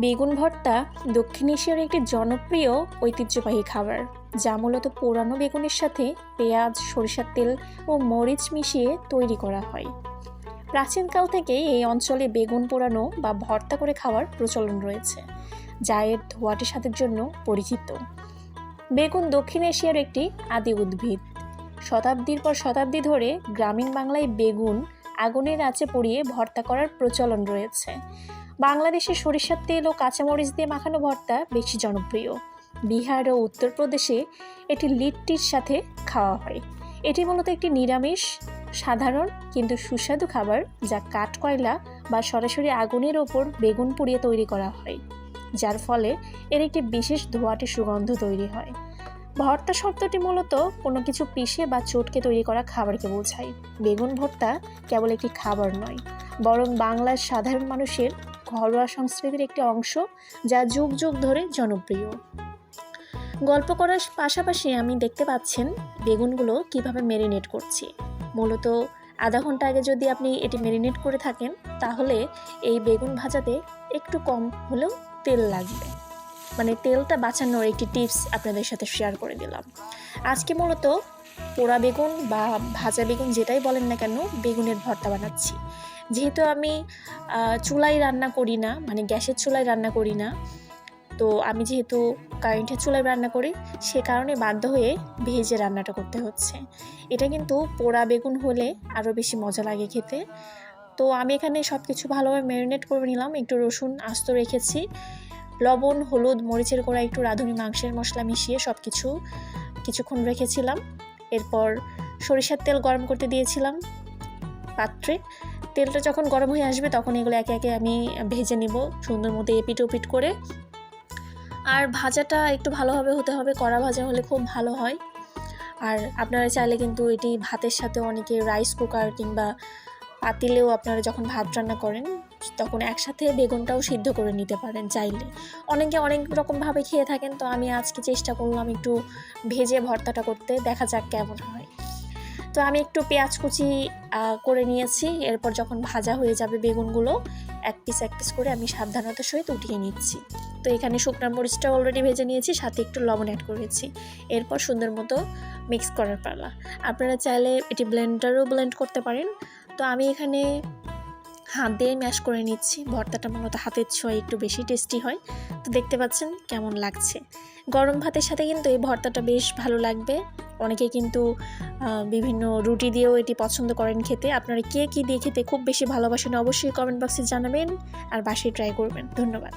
বেগুন ভর্তা দক্ষিণ এশিয়ার একটি জনপ্রিয় ঐতিহ্যবাহী খাবার, যা মূলত পোড়ানো বেগুনের সাথে পেঁয়াজ, সরিষার তেল ও মরিচ মিশিয়ে তৈরি করা হয়। প্রাচীনকাল থেকেই এই অঞ্চলে বেগুন পোড়ানো বা ভর্তা করে খাওয়ার প্রচলন রয়েছে, যা এর ধোঁয়াটে স্বাদের জন্য পরিচিত। বেগুন দক্ষিণ এশিয়ার একটি আদি উদ্ভিদ। শতাব্দীর পর শতাব্দী ধরে গ্রামীণ বাংলায় বেগুন আগুনের আঁচে পুড়িয়ে ভর্তা করার প্রচলন রয়েছে। বাংলাদেশে সরিষার তেল ও কাঁচামরিচ দিয়ে মাখানো ভর্তা বেশি জনপ্রিয়। বিহার ও উত্তরপ্রদেশে এটি লিট্টির সাথে খাওয়া হয়। এটি মূলত একটি নিরামিষ, সাধারণ কিন্তু সুস্বাদু খাবার, যা কাঠকয়লা বা সরাসরি আগুনের ওপর বেগুন পুড়িয়ে তৈরি করা হয়, যার ফলে এর একটি বিশেষ ধোঁয়াটে সুগন্ধ তৈরি হয়। ভর্তা শব্দটি মূলত কোনো কিছু পিষে বা চটকে তৈরি করা খাবারকে বোঝায়। বেগুন ভর্তা কেবল একটি খাবার নয়, বরং বাংলার সাধারণ মানুষের ঘরোয়া সংস্কৃতির একটি অংশ, যা যুগ যুগ ধরে জনপ্রিয়। গল্প করার পাশাপাশি আমি দেখতে পাচ্ছেন বেগুনগুলো কিভাবে ম্যারিনেট করছি। মূলত আধা ঘন্টা আগে যদি আপনি এটি ম্যারিনেট করে থাকেন, তাহলে এই বেগুন ভাজাতে একটু কম হলেও তেল লাগবে। মানে তেলটা বাঁচানোর একটি টিপস আপনাদের সাথে শেয়ার করে দিলাম। আজকে মূলত পোড়া বেগুন বা ভাজা বেগুন যেটাই বলেন না কেন, বেগুনের ভর্তা বানাচ্ছি। যেহেতু আমি চুলায় রান্না করি না, মানে গ্যাসের চুলায় রান্না করি না, তো আমি যেহেতু কারেন্টের চুলায় রান্না করি, সে কারণে বাধ্য হয়ে ভেজে রান্নাটা করতে হচ্ছে। এটা কিন্তু পোড়া বেগুন হলে আরও বেশি মজা লাগে খেতে। তো আমি এখানে সব কিছু ভালোভাবে ম্যারিনেট করে নিলাম। একটু রসুন আস্ত রেখেছি, লবণ, হলুদ, মরিচের গুঁড়া, একটু রাঁধুনি মাংসের মশলা মিশিয়ে সব কিছুক্ষণ রেখেছিলাম। এরপর সরিষার তেল গরম করতে দিয়েছিলাম পাত্রে। তেলটা যখন গরম হয়ে আসবে, তখন এগুলো একে একে আমি ভেজে নিব সুন্দর মতো এপিট ওপিট করে। আর ভাজাটা একটু ভালোভাবে হতে হবে, কড়া ভাজা হলে খুব ভালো হয়। আর আপনারা চাইলে কিন্তু এটি ভাতের সাথে, অনেকে রাইস কুকার কিংবা পাতিলেও আপনারা যখন ভাত রান্না করেন, তখন একসাথে বেগুনটাও সিদ্ধ করে নিতে পারেন চাইলে। অনেকে অনেক রকমভাবে খেয়ে থাকেন, তো আমি আজকে চেষ্টা করলাম একটু ভেজে ভর্তাটা করতে, দেখা যাক কেমন হয়। তো আমি একটু পেঁয়াজ কুচি করে নিয়েছি। এরপর যখন ভাজা হয়ে যাবে বেগুনগুলো, এক পিস করে আমি সাবধানতার সহিত উঠিয়ে নিচ্ছি। তো এখানে শুকনো মরিচটা অলরেডি ভেজে নিয়েছি, সাথে একটু লবণ অ্যাড করেছি। এরপর সুন্দর মতো মিক্স করার পালা। আপনারা চাইলে এটি ব্লেন্ডারও ব্লেন্ড করতে পারেন। তো আমি এখানে হাত দিয়ে ম্যাশ করে নিচ্ছি। ভর্তাটা মূলত হাতের ছোঁয়ায় একটু বেশি টেস্টি হয়। তো দেখতে পাচ্ছেন কেমন লাগছে। গরম ভাতের সাথে কিন্তু এই ভর্তাটা বেশ ভালো লাগবে। অনেকে কিন্তু বিভিন্ন রুটি দিয়েও এটি পছন্দ করেন খেতে। আপনারা কে কী দিয়ে খেতে খুব বেশি ভালোবাসেন অবশ্যই কমেন্ট বক্সে জানাবেন, আর বাসায় ট্রাই করবেন। ধন্যবাদ।